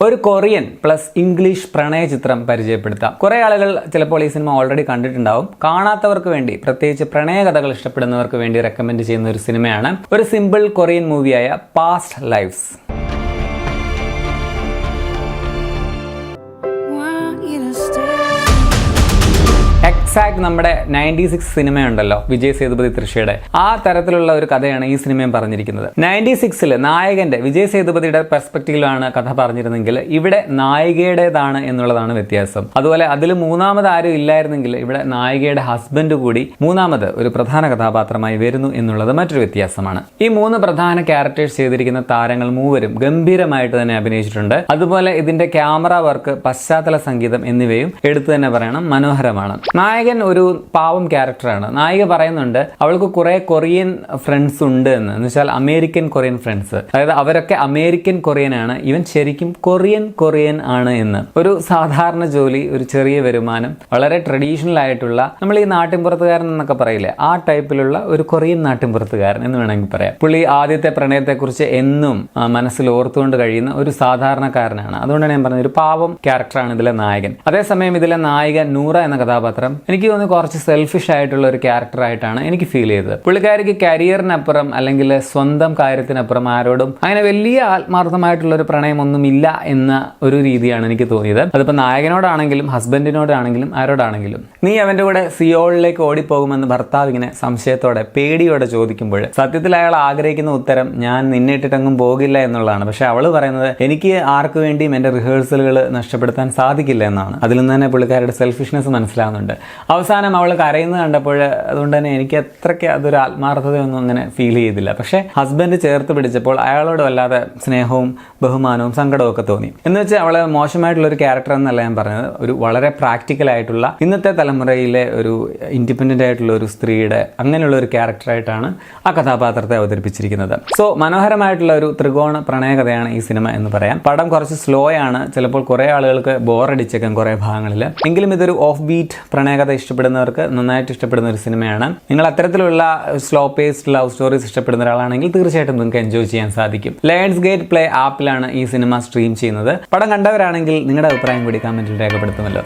ഒരു Korean plus English പ്രണയ ചിത്രം പരിചയപ്പെടുത്താം. കുറെ ആളുകൾ ചിലപ്പോൾ ഈ സിനിമ ഓൾറെഡി കണ്ടിട്ടുണ്ടാവും. കാണാത്തവർക്ക് വേണ്ടി, പ്രത്യേകിച്ച് പ്രണയ കഥകൾ ഇഷ്ടപ്പെടുന്നവർക്ക് വേണ്ടി റെക്കമെൻഡ് ചെയ്യുന്ന ഒരു സിനിമയാണ് ഒരു സിമ്പിൾ കൊറിയൻ മൂവിയായ പാസ്റ്റ് ലൈവ്സ്. എക്സാക്ട് നമ്മുടെ 96 സിനിമയുണ്ടല്ലോ, വിജയ് സേതുപതി തൃഷയുടെ, ആ തരത്തിലുള്ള ഒരു കഥയാണ് ഈ സിനിമയും പറഞ്ഞിരിക്കുന്നത്. 96-ൽ നായകന്റെ വിജയ് സേതുപതിയുടെ പെർസ്പെക്റ്റീവിലാണ് കഥ പറഞ്ഞിരുന്നെങ്കിൽ ഇവിടെ നായികയുടേതാണ് എന്നുള്ളതാണ് വ്യത്യാസം. അതുപോലെ അതിൽ മൂന്നാമത് ആരും ഇല്ലായിരുന്നെങ്കിൽ ഇവിടെ നായികയുടെ ഹസ്ബൻഡ് കൂടി മൂന്നാമത് ഒരു പ്രധാന കഥാപാത്രമായി വരുന്നു എന്നുള്ളത് മറ്റൊരു വ്യത്യാസമാണ്. ഈ മൂന്ന് പ്രധാന ക്യാരക്ടേഴ്സ് ചെയ്തിരിക്കുന്ന താരങ്ങൾ മൂവരും ഗംഭീരമായിട്ട് തന്നെ അഭിനയിച്ചിട്ടുണ്ട്. അതുപോലെ ഇതിന്റെ ക്യാമറ വർക്ക്, പശ്ചാത്തല സംഗീതം എന്നിവയും എടുത്തു തന്നെ പറയണം, മനോഹരമാണ്. നായകൻ ഒരു പാവം ക്യാരക്ടറാണ്. നായിക പറയുന്നുണ്ട് അവൾക്ക് കുറെ കൊറിയൻ ഫ്രണ്ട്സ് ഉണ്ട് എന്ന് വെച്ചാൽ അമേരിക്കൻ കൊറിയൻ ഫ്രണ്ട്സ്, അതായത് അവരൊക്കെ അമേരിക്കൻ കൊറിയൻ ആണ്, ഇവൻ ശരിക്കും കൊറിയൻ ആണ് എന്ന്. ഒരു സാധാരണ ജോലി, ഒരു ചെറിയ വരുമാനം, വളരെ ട്രഡീഷണൽ ആയിട്ടുള്ള, നമ്മൾ ഈ നാട്ടിൻപുറത്തുകാരൻ എന്നൊക്കെ പറയില്ലേ, ആ ടൈപ്പിലുള്ള ഒരു കൊറിയൻ നാട്ടിൻപുറത്തുകാരൻ എന്ന് വേണമെങ്കിൽ പറയാം. പുള്ളി ആദ്യത്തെ പ്രണയത്തെക്കുറിച്ച് എന്നും മനസ്സിൽ ഓർത്തുകൊണ്ട് കഴിയുന്ന ഒരു സാധാരണക്കാരനാണ്. അതുകൊണ്ടാണ് ഞാൻ പറഞ്ഞത് ഒരു പാവം ക്യാരക്ടറാണ് ഇതിലെ നായകൻ. അതേസമയം ഇതിലെ നായിക നൂറ എന്ന കഥാപാത്രം എനിക്ക് തോന്നുന്നു കുറച്ച് സെൽഫിഷ് ആയിട്ടുള്ള ഒരു ക്യാരക്ടർ ആയിട്ടാണ് എനിക്ക് ഫീൽ ചെയ്തത്. പുള്ളിക്കാരിക്ക് കരിയറിനപ്പുറം അല്ലെങ്കിൽ സ്വന്തം കാര്യത്തിനപ്പുറം ആരോടും അങ്ങനെ വലിയ ആത്മാർത്ഥമായിട്ടുള്ള ഒരു പ്രണയമൊന്നും ഇല്ല എന്ന ഒരു രീതിയാണ് എനിക്ക് തോന്നിയത്. അതിപ്പോൾ നായകനോടാണെങ്കിലും ഹസ്ബൻഡിനോടാണെങ്കിലും ആരോടാണെങ്കിലും. നീ അവന്റെ കൂടെ സിയോളിലേക്ക് ഓടിപ്പോകുമെന്ന് ഭർത്താവ് ഇങ്ങനെ സംശയത്തോടെ പേടിയോടെ ചോദിക്കുമ്പോൾ സത്യത്തിൽ അയാൾ ആഗ്രഹിക്കുന്ന ഉത്തരം ഞാൻ നിന്നെ ഇട്ടിട്ടെങ്ങും പോകില്ല എന്നുള്ളതാണ്. പക്ഷെ അവള് പറയുന്നത് എനിക്ക് ആർക്ക് വേണ്ടിയും എന്റെ റിഹേഴ്സലുകൾ നഷ്ടപ്പെടുത്താൻ സാധിക്കില്ല എന്നാണ്. അതിൽ നിന്ന് തന്നെ പുള്ളിക്കാരുടെ സെൽഫിഷ്നെസ് മനസ്സിലാവുന്നുണ്ട്. അവസാനം അവൾ കരയുന്നത് കണ്ടപ്പോൾ അതുകൊണ്ട് തന്നെ എനിക്ക് അത്രയ്ക്ക് അതൊരു ആത്മാർത്ഥതയൊന്നും അങ്ങനെ ഫീൽ ചെയ്തില്ല. പക്ഷെ ഹസ്ബൻഡ് ചേർത്ത് പിടിച്ചപ്പോൾ അയാളോട് വല്ലാതെ സ്നേഹവും ബഹുമാനവും സങ്കടവും ഒക്കെ തോന്നി. എന്ന് വെച്ചാൽ അവള് മോശമായിട്ടുള്ള ഒരു ക്യാരക്ടർ എന്നല്ല ഞാൻ പറഞ്ഞത്, ഒരു വളരെ പ്രാക്ടിക്കൽ ആയിട്ടുള്ള ഇന്നത്തെ തലമുറയിലെ ഒരു ഇൻഡിപെൻഡന്റ് ആയിട്ടുള്ള ഒരു സ്ത്രീയുടെ അങ്ങനെയുള്ള ഒരു ക്യാരക്ടറായിട്ടാണ് ആ കഥാപാത്രത്തെ അവതരിപ്പിച്ചിരിക്കുന്നത്. സോ മനോഹരമായിട്ടുള്ള ഒരു ത്രികോണ പ്രണയകഥയാണ് ഈ സിനിമ എന്ന് പറയാം. പടം കുറച്ച് സ്ലോ ആണ്, ചിലപ്പോൾ കുറെ ആളുകൾക്ക് ബോറടിച്ചേക്കാം കുറെ ഭാഗങ്ങളിൽ. എങ്കിലും ഇതൊരു ഓഫ് ബീറ്റ് പ്രണയകഥ ഇഷ്ടപ്പെടുന്നവർക്ക് നന്നായിട്ട് ഇഷ്ടപ്പെടുന്ന ഒരു സിനിമയാണ്. നിങ്ങൾ അത്തരത്തിലുള്ള സ്ലോ പേസ്ഡ് ലവ് സ്റ്റോറീസ് ഇഷ്ടപ്പെടുന്ന ഒരാളാണെങ്കിൽ തീർച്ചയായിട്ടും നിങ്ങൾക്ക് എൻജോയ് ചെയ്യാൻ സാധിക്കും. ലയൺസ് ഗേറ്റ് പ്ലേ ആപ്പിലാണ് ഈ സിനിമ സ്ട്രീം ചെയ്യുന്നത്. പടം കണ്ടവരാണെങ്കിൽ നിങ്ങളുടെ അഭിപ്രായം കൂടി കമന്റിൽ രേഖപ്പെടുത്തുമല്ലോ.